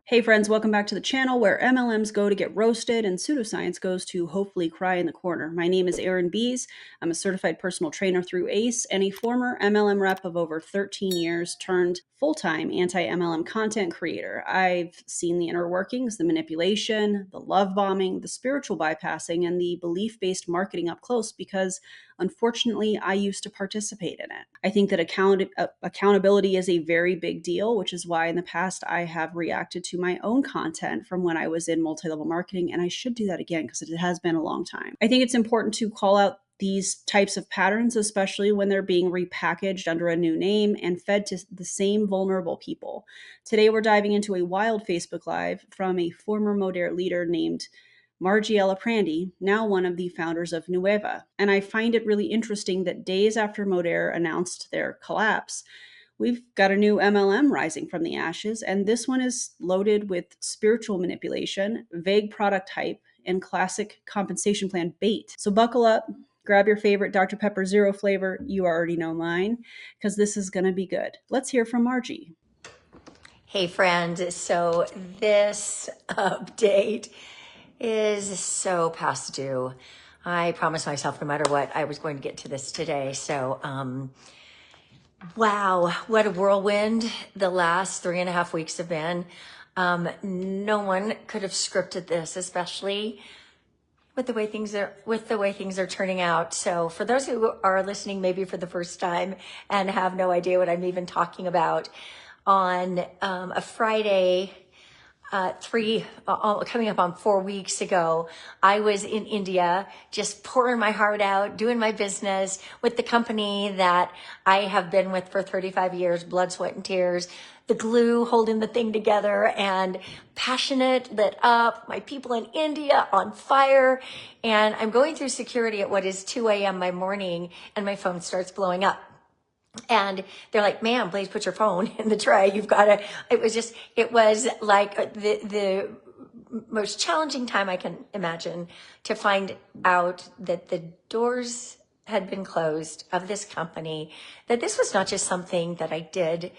Hey friends, welcome back to the channel where MLMs go to get roasted and pseudoscience goes to hopefully cry in the corner. My name is Erin Bees. I'm a certified personal trainer through ACE and a former MLM rep of over 13 years turned full-time anti-MLM content creator. I've seen the inner workings, the manipulation, the love bombing, the spiritual bypassing, and the belief-based marketing up close because unfortunately, I used to participate in it. I think that accountability is a very big deal, which is why in the past I have reacted to my own content from when I was in multi-level marketing, and I should do that again because it has been a long time. I think it's important to call out these types of patterns, especially when they're being repackaged under a new name and fed to the same vulnerable people. Today, we're diving into a wild Facebook Live from a former Modere leader named Margiela Prandi, now one of the founders of Nueva. And I find it really interesting that days after Modere announced their collapse, we've got a new MLM rising from the ashes, and this one is loaded with spiritual manipulation, vague product hype, and classic compensation plan bait. So buckle up, grab your favorite Dr. Pepper Zero flavor. You already know mine, because this is going to be good. Let's hear from Margie. Hey friend, so this update is so past due. I promised myself no matter what, I was going to get to this today. So, wow, what a whirlwind the last 3.5 weeks have been. No one could have scripted this, especially with the way things are turning out. So for those who are listening maybe for the first time and have no idea what I'm even talking about, on a Friday, coming up on 4 weeks ago, I was in India, just pouring my heart out, doing my business with the company that I have been with for 35 years, blood, sweat, and tears, the glue holding the thing together, and passionate, lit up, my people in India on fire. And I'm going through security at what is 2 a.m. my morning, and my phone starts blowing up. And they're like, ma'am, please put your phone in the tray. You've got to, it was like the most challenging time I can imagine to find out that the doors had been closed of this company, that this was not just something that I did.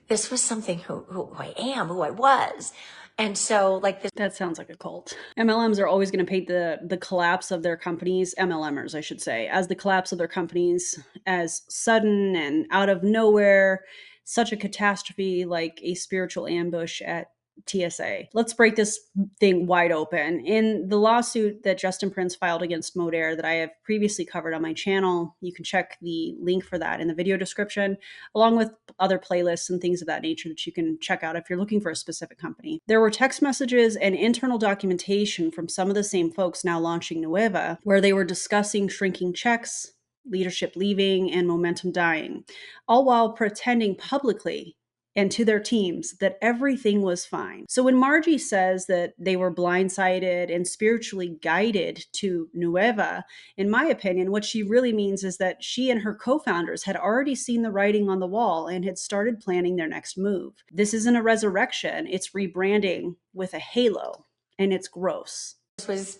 This was something who I am, who I was. And so like this. That sounds like a cult. MLMs are always going to paint the collapse of their companies, MLMers, I should say, as the collapse of their companies as sudden and out of nowhere, such a catastrophe, like a spiritual ambush at TSA. Let's break this thing wide open. In the lawsuit that Justin Prince filed against Modere that I have previously covered on my channel, you can check the link for that in the video description, along with other playlists and things of that nature that you can check out if you're looking for a specific company. There were text messages and internal documentation from some of the same folks now launching Nueva, where they were discussing shrinking checks, leadership leaving, and momentum dying, all while pretending publicly and to their teams that everything was fine. So when Margie says that they were blindsided and spiritually guided to Nueva, in my opinion, what she really means is that she and her co-founders had already seen the writing on the wall and had started planning their next move. This isn't a resurrection, it's rebranding with a halo, and it's gross. This was,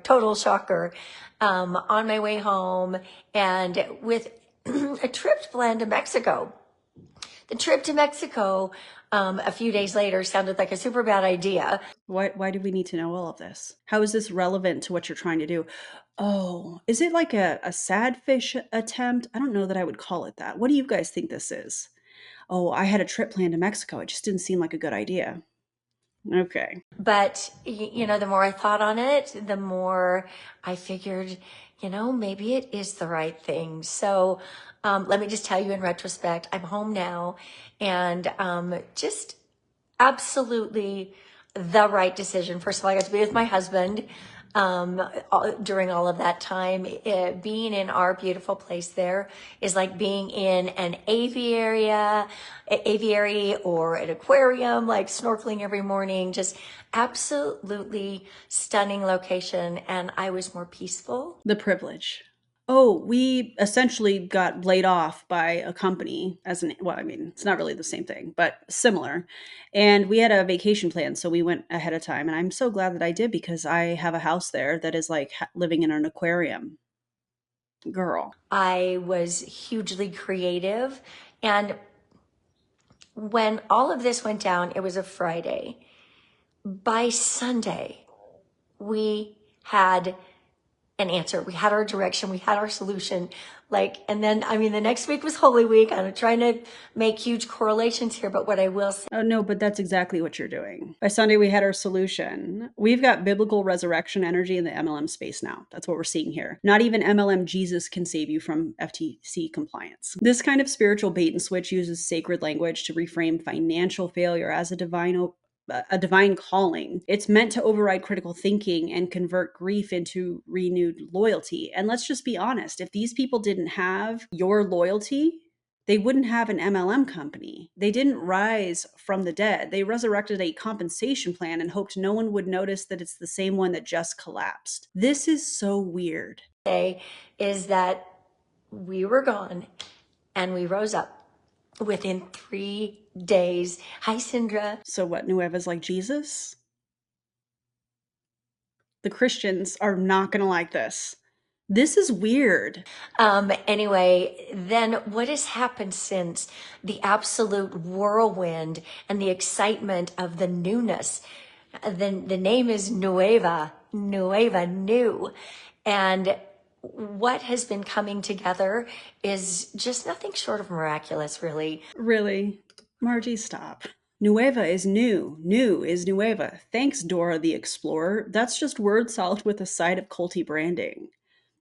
total shocker. On my way home and with a trip planned to Mexico. The trip to Mexico a few days later sounded like a super bad idea. Why do we need to know all of this? How is this relevant to what you're trying to do? Oh, is it like a sad fish attempt? I don't know that I would call it that. What do you guys think this is? Oh, I had a trip planned to Mexico. It just didn't seem like a good idea. Okay. But, the more I thought on it, the more I figured, maybe it is the right thing. So let me just tell you in retrospect, I'm home now, and just absolutely the right decision. First of all, I got to be with my husband during all of that time. Being in our beautiful place there is like being in an aviary or an aquarium, like snorkeling every morning, just absolutely stunning location. And I was more peaceful. The privilege. Oh, we essentially got laid off by a company it's not really the same thing, but similar. And we had a vacation plan, so we went ahead of time. And I'm so glad that I did because I have a house there that is like living in an aquarium. Girl. I was hugely creative. And when all of this went down, it was a Friday. By Sunday, we had an answer. We had our direction. We had our solution. And then, the next week was Holy Week. I'm trying to make huge correlations here, but what I will say. Oh, no, but that's exactly what you're doing. By Sunday, we had our solution. We've got biblical resurrection energy in the MLM space now. That's what we're seeing here. Not even MLM Jesus can save you from FTC compliance. This kind of spiritual bait and switch uses sacred language to reframe financial failure as a divine calling. It's meant to override critical thinking and convert grief into renewed loyalty. And let's just be honest, if these people didn't have your loyalty, they wouldn't have an MLM company. They didn't rise from the dead. They resurrected a compensation plan and hoped no one would notice that it's the same one that just collapsed. This is so weird. Is that we were gone and we rose up within 3 days. Hi, Sindra. So what, Nueva's like Jesus? The Christians are not going to like this. This is weird. Anyway, then what has happened since the absolute whirlwind and the excitement of the newness? The name is Nueva, new. And what has been coming together is just nothing short of miraculous, really. Really? Margie, stop. Nueva is new. New is Nueva. Thanks, Dora the Explorer. That's just word salad with a side of culty branding.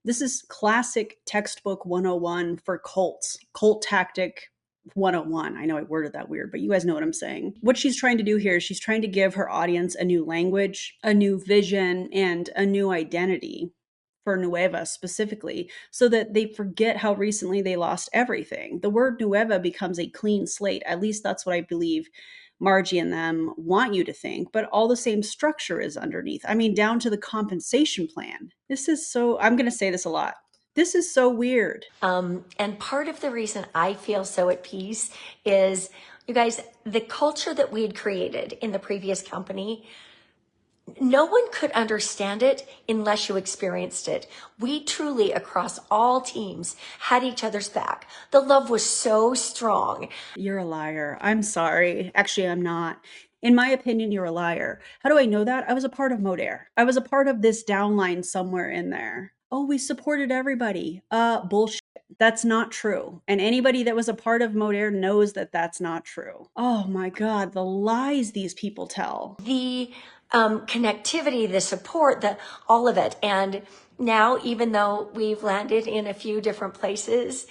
This is classic textbook 101 for cults. Cult tactic 101. I know I worded that weird, but you guys know what I'm saying. What she's trying to do here is she's trying to give her audience a new language, a new vision, and a new identity for Nueva specifically, so that they forget how recently they lost everything. The word Nueva becomes a clean slate. At least that's what I believe Margie and them want you to think, but all the same structure is underneath. Down to the compensation plan. This is so, I'm going to say this a lot. This is so weird. And part of the reason I feel so at peace is, you guys, the culture that we had created in the previous company, no one could understand it unless you experienced it. We truly, across all teams, had each other's back. The love was so strong. You're a liar. I'm sorry. Actually, I'm not. In my opinion, you're a liar. How do I know that? I was a part of Modere. I was a part of this downline somewhere in there. Oh, we supported everybody. Bullshit. That's not true. And anybody that was a part of Modere knows that that's not true. Oh my God, the lies these people tell. The connectivity, the support, all of it. And now, even though we've landed in a few different places,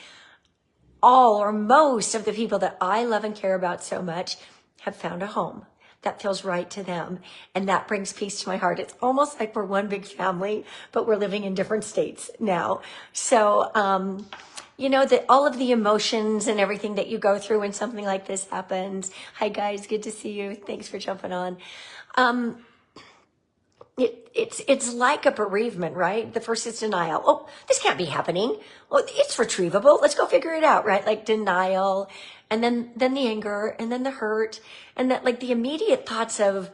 all or most of the people that I love and care about so much have found a home that feels right to them. And that brings peace to my heart. It's almost like we're one big family, but we're living in different states now. So, all of the emotions and everything that you go through when something like this happens. Hi guys, good to see you. Thanks for jumping on. It's like a bereavement, right? The first is denial. Oh, this can't be happening. Well, it's retrievable. Let's go figure it out, right? Like denial, and then the anger, and then the hurt, and that the immediate thoughts of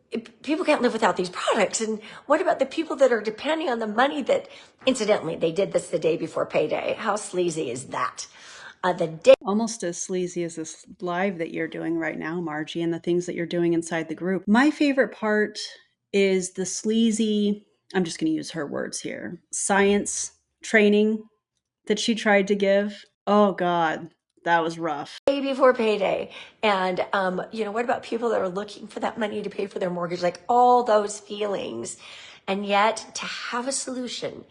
if people can't live without these products. And what about the people that are depending on the money that, incidentally, they did this the day before payday? How sleazy is that? Almost as sleazy as this live that you're doing right now, Margie, and the things that you're doing inside the group. My favorite part is the sleazy, I'm just going to use her words here, science training that she tried to give. Oh God, that was rough. Day before payday. And, what about people that are looking for that money to pay for their mortgage? Like all those feelings. And yet to have a solution,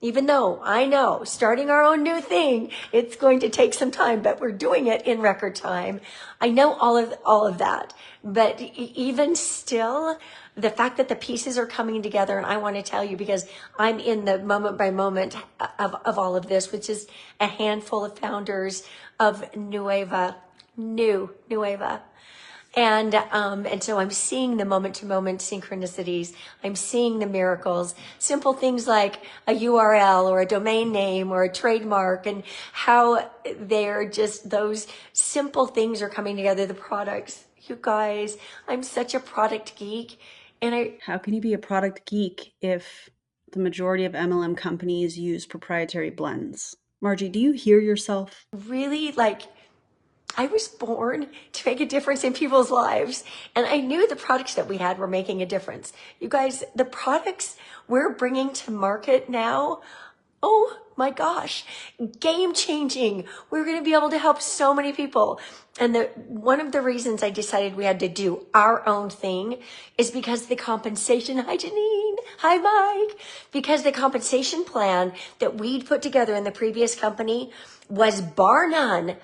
even though I know starting our own new thing, it's going to take some time, but we're doing it in record time. I know all of that, but even still, the fact that the pieces are coming together, and I want to tell you because I'm in the moment by moment of all of this, which is a handful of founders of Nueva. And so I'm seeing the moment to moment synchronicities. I'm seeing the miracles, simple things like a URL or a domain name or a trademark, and how they're just those simple things are coming together. The products, you guys, I'm such a product geek. And how can you be a product geek if the majority of MLM companies use proprietary blends? Margie, do you hear yourself? Really I was born to make a difference in people's lives. And I knew the products that we had were making a difference. You guys, the products we're bringing to market now, oh my gosh, game changing. We're going to be able to help so many people. And one of the reasons I decided we had to do our own thing is because the compensation, hi Janine, hi Mike, because the compensation plan that we'd put together in the previous company was bar none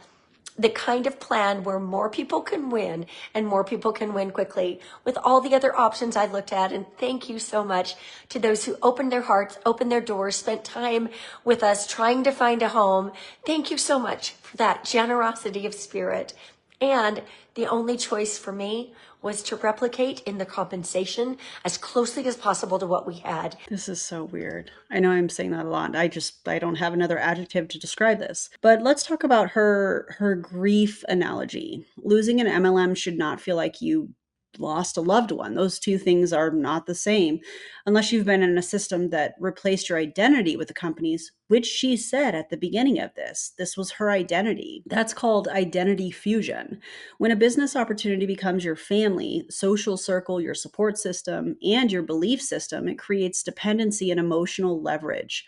the kind of plan where more people can win and more people can win quickly with all the other options I looked at. And thank you so much to those who opened their hearts, opened their doors, spent time with us trying to find a home. Thank you so much for that generosity of spirit. And the only choice for me was to replicate in the compensation as closely as possible to what we had. This is so weird. I know I'm saying that a lot. I don't have another adjective to describe this. But let's talk about her grief analogy. Losing an MLM should not feel like you lost a loved one. Those two things are not the same unless you've been in a system that replaced your identity with the company's, which she said at the beginning of this. This was her identity. That's called identity fusion. When a business opportunity becomes your family, social circle, your support system, and your belief system, it creates dependency and emotional leverage.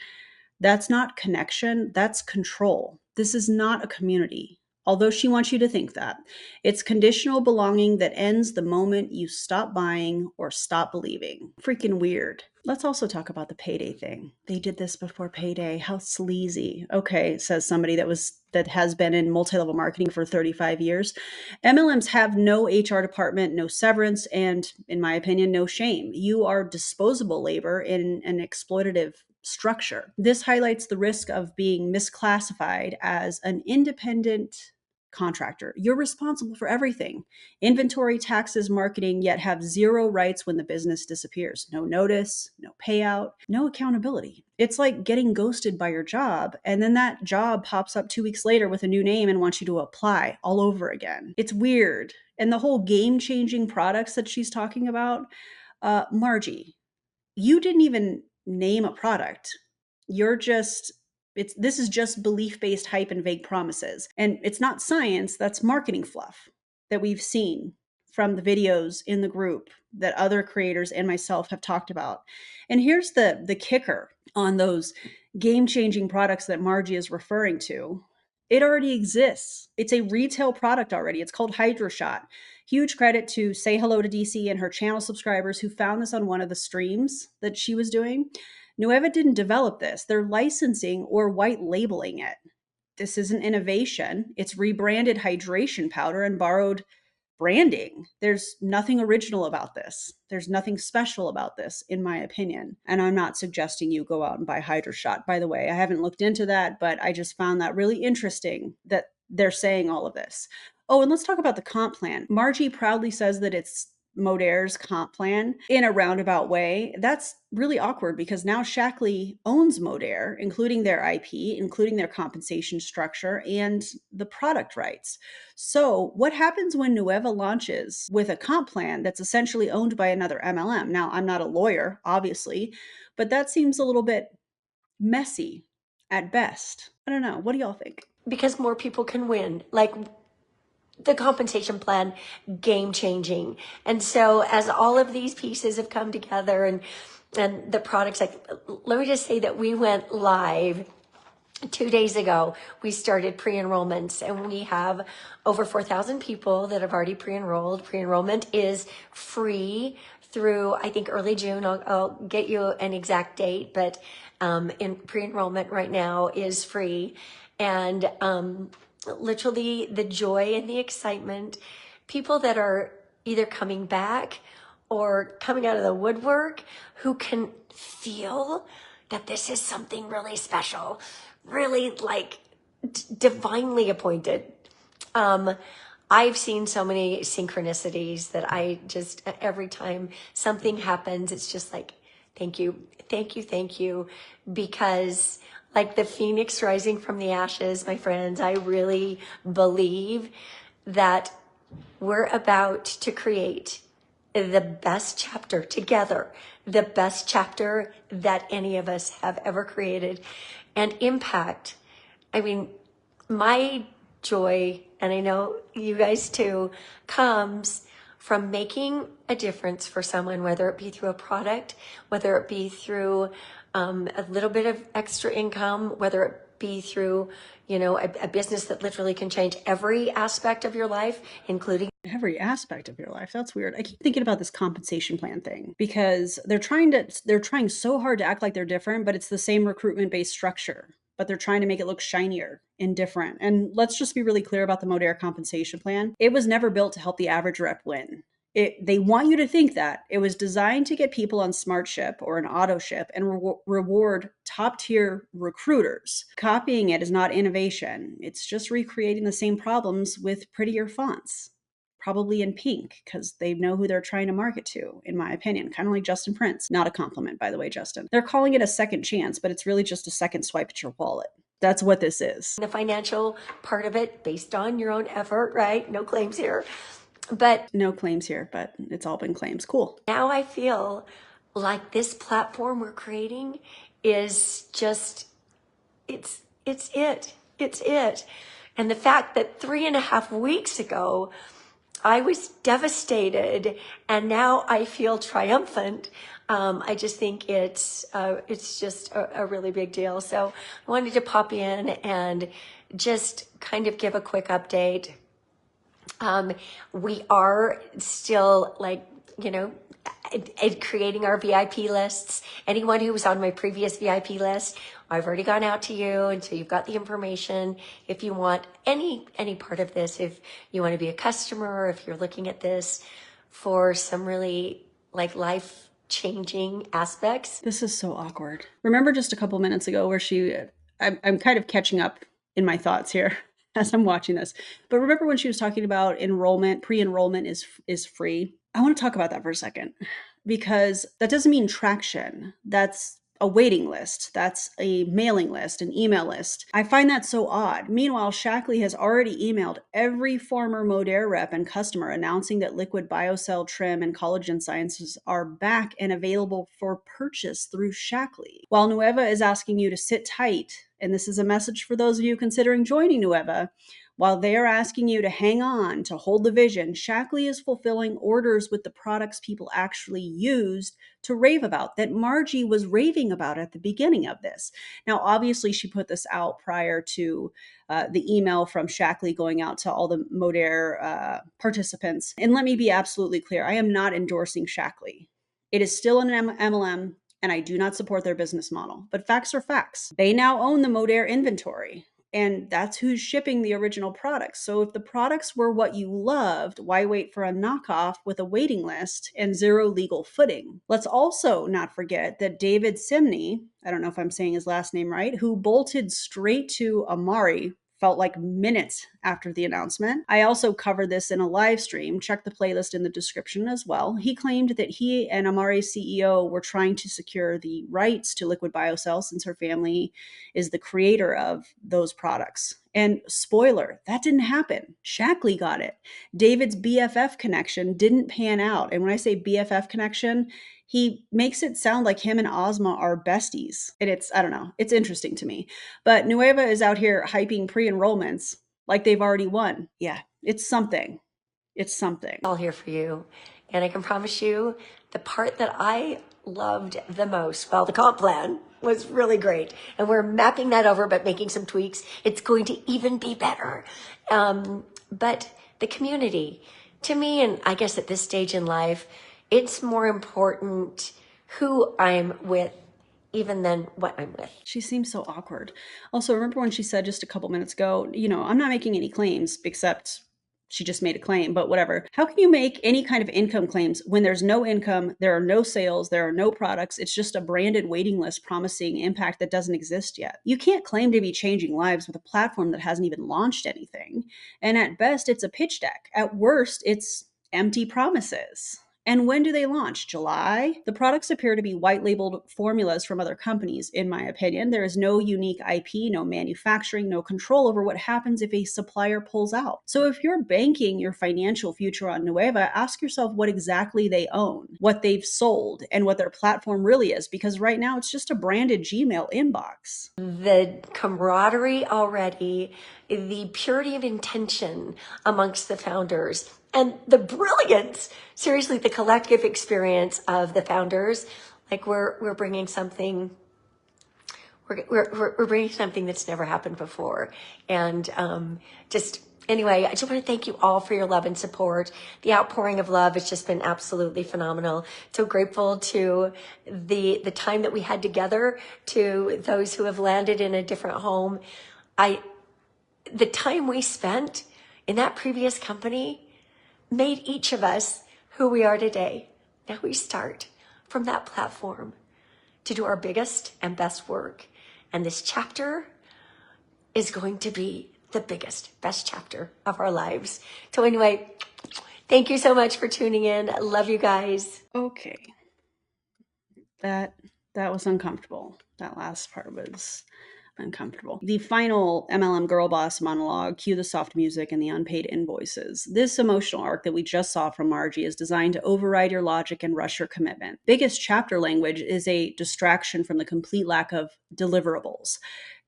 That's not connection, that's control. This is not a community. Although she wants you to think that. It's conditional belonging that ends the moment you stop buying or stop believing. Freaking weird. Let's also talk about the payday thing. They did this before payday. How sleazy. Okay, says somebody that has been in multi-level marketing for 35 years. MLMs have no HR department, no severance, and in my opinion, no shame. You are disposable labor in an exploitative structure. This highlights the risk of being misclassified as an independent contractor. You're responsible for everything: inventory, taxes, marketing, yet have zero rights when the business disappears. No notice, no payout, no accountability. It's like getting ghosted by your job, and then that job pops up 2 weeks later with a new name and wants you to apply all over again. It's weird. And the whole game changing products that she's talking about, Margie, you didn't even name a product. You're just this is just belief-based hype and vague promises. And it's not science, that's marketing fluff that we've seen from the videos in the group that other creators and myself have talked about. And here's the kicker on those game-changing products that Margie is referring to. It already exists. It's a retail product already. It's called Hydroshot. Huge credit to Say Hello to DC and her channel subscribers who found this on one of the streams that she was doing. Nueva didn't develop this. They're licensing or white labeling it. This isn't innovation. It's rebranded hydration powder and borrowed branding. There's nothing original about this. There's nothing special about this, in my opinion. And I'm not suggesting you go out and buy Hydroshot. By the way, I haven't looked into that, but I just found that really interesting that they're saying all of this. Oh, and let's talk about the comp plan. Margie proudly says that it's Modere's comp plan in a roundabout way. That's really awkward because now Shaklee owns Modere, including their IP, including their compensation structure and the product rights. So what happens when Nueva launches with a comp plan that's essentially owned by another MLM? Now, I'm not a lawyer, obviously, but that seems a little bit messy at best. I don't know. What do y'all think? Because more people can win. Like, the compensation plan, game changing. And so as all of these pieces have come together and the products, like, let me just say that we went live 2 days ago. We started pre-enrollments and we have over 4,000 people that have already pre-enrolled. Pre-enrollment is free through, I think, early June. I'll get you an exact date, but in pre-enrollment right now is free. And literally the joy and the excitement, people that are either coming back or coming out of the woodwork who can feel that this is something really special, really like divinely appointed. I've seen so many synchronicities that I just, every time something happens, it's just like, thank you, thank you, thank you, because like the phoenix rising from the ashes, my friends, I really believe that we're about to create the best chapter together, the best chapter that any of us have ever created, and impact. I mean, my joy and I know you guys too, comes from making a difference for someone, whether it be through a product, whether it be through a little bit of extra income, whether it be through, a business that literally can change every aspect of your life, including every aspect of your life. That's weird. I keep thinking about this compensation plan thing because they're trying so hard to act like they're different, but it's the same recruitment based structure, but they're trying to make it look shinier and different. And let's just be really clear about the Modere compensation plan. It was never built to help the average rep win. They want you to think that it was designed to get people on Smart Ship or an auto ship and reward top tier recruiters. Copying it is not innovation. It's just recreating the same problems with prettier fonts, probably in pink because they know who they're trying to market to, in my opinion. Kind of like Justin Prince. Not a compliment, by the way, Justin. They're calling it a second chance, but it's really just a second swipe at your wallet. That's what this is. the financial part of it based on your own effort, right? No claims here. But no claims here, but it's all been claims. Cool. Now I feel like this platform we're creating is just, it's it. It's it. And the fact that 3.5 weeks ago, I was devastated and now I feel triumphant. I just think it's just a really big deal. So I wanted to pop in and just kind of give a quick update. We are still creating our VIP lists. Anyone who was on my previous VIP list, I've already gone out to you, and so you've got the information. If you want any part of this, if you want to be a customer, if you're looking at this for some really life-changing aspects. This is so awkward. Remember just a couple minutes ago where I'm kind of catching up in my thoughts here as I'm watching this. But remember when she was talking about enrollment, pre-enrollment is free? I want to talk about that for a second because that doesn't mean traction. That's a waiting list. That's a mailing list, an email list. I find that so odd. Meanwhile, Shaklee has already emailed every former Modere rep and customer announcing that liquid biocell trim and collagen sciences are back and available for purchase through Shaklee. While Nueva is asking you to sit tight, and this is a message for those of you considering joining Nueva, while they are asking you to hang on, to hold the vision, Shaklee is fulfilling orders with the products people actually used to rave about, that Margie was raving about at the beginning of this. Now, obviously, she put this out prior to the email from Shaklee going out to all the Modere participants. And let me be absolutely clear, I am not endorsing Shaklee. It is still an MLM, and I do not support their business model. But facts are facts. They now own the Modere inventory, and that's who's shipping the original products. So if the products were what you loved, why wait for a knockoff with a waiting list and zero legal footing? Let's also not forget that David Simney, I don't know if I'm saying his last name right, who bolted straight to Amari, felt like minutes after the announcement. I also covered this in a live stream. Check the playlist in the description as well. He claimed that he and Amari's CEO were trying to secure the rights to Liquid BioCell since her family is the creator of those products. And spoiler, that didn't happen. Shaklee got it. David's BFF connection didn't pan out. And when I say BFF connection, he makes it sound like him and Ozma are besties. And I don't know, it's interesting to me. But Nueva is out here hyping pre-enrollments like they've already won. Yeah, it's something. It's something. All here for you. And I can promise you the part that I loved the most, well, the comp plan was really great. And we're mapping that over, but making some tweaks. It's going to even be better. But the community, to me, and I guess at this stage in life, it's more important who I'm with even than what I'm with. She seems so awkward. Also, remember when she said just a couple minutes ago, I'm not making any claims, except she just made a claim, but whatever. How can you make any kind of income claims when there's no income, there are no sales, there are no products? It's just a branded waiting list promising impact that doesn't exist yet. You can't claim to be changing lives with a platform that hasn't even launched anything. And at best, it's a pitch deck. At worst, it's empty promises. And when do they launch? July? The products appear to be white labeled formulas from other companies, in my opinion. There is no unique IP, no manufacturing, no control over what happens if a supplier pulls out. So if you're banking your financial future on Nueva, ask yourself what exactly they own, what they've sold, and what their platform really is, because right now it's just a branded Gmail inbox. The camaraderie already, the purity of intention amongst the founders, and the brilliance, seriously, the collective experience of the founders. Like we're bringing something, we're bringing something that's never happened before. And just anyway, I just want to thank you all for your love and support. The outpouring of love has just been absolutely phenomenal. So grateful to the time that we had together, to those who have landed in a different home. The time we spent in that previous company made each of us who we are today. Now we start from that platform to do our biggest and best work. And this chapter is going to be the biggest, best chapter of our lives. So anyway, thank you so much for tuning in. I love you guys. Okay. That was uncomfortable. That last part was uncomfortable. The final MLM girl boss monologue, cue the soft music and the unpaid invoices. This emotional arc that we just saw from Margie is designed to override your logic and rush your commitment. Biggest chapter language is a distraction from the complete lack of deliverables.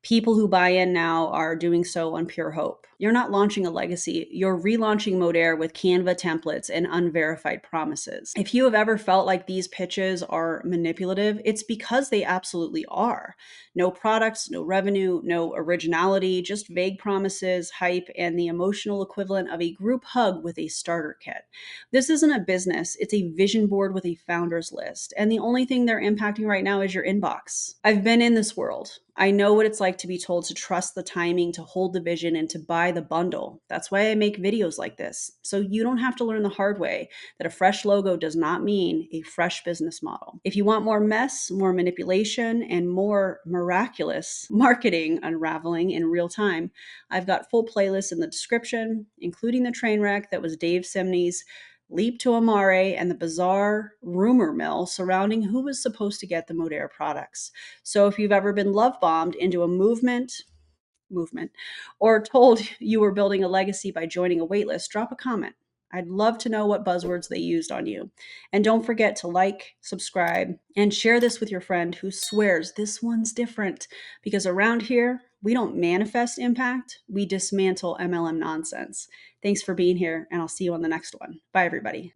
People who buy in now are doing so on pure hope. You're not launching a legacy, you're relaunching Modere with Canva templates and unverified promises. If you have ever felt like these pitches are manipulative, it's because they absolutely are. No products, no revenue, no originality, just vague promises, hype, and the emotional equivalent of a group hug with a starter kit. This isn't a business, it's a vision board with a founder's list. And the only thing they're impacting right now is your inbox. I've been in this world. I know what it's like to be told to trust the timing, to hold the vision, and to buy the bundle. That's why I make videos like this. So you don't have to learn the hard way that a fresh logo does not mean a fresh business model. If you want more mess, more manipulation, and more miraculous marketing unraveling in real time, I've got full playlists in the description, including the train wreck that was Dave Simney's leap to Amare and the bizarre rumor mill surrounding who was supposed to get the Modere products. So if you've ever been love bombed into a movement, or told you were building a legacy by joining a waitlist, drop a comment. I'd love to know what buzzwords they used on you. And don't forget to like, subscribe, and share this with your friend who swears this one's different. Because around here, we don't manifest impact, we dismantle MLM nonsense. Thanks for being here, and I'll see you on the next one. Bye, everybody.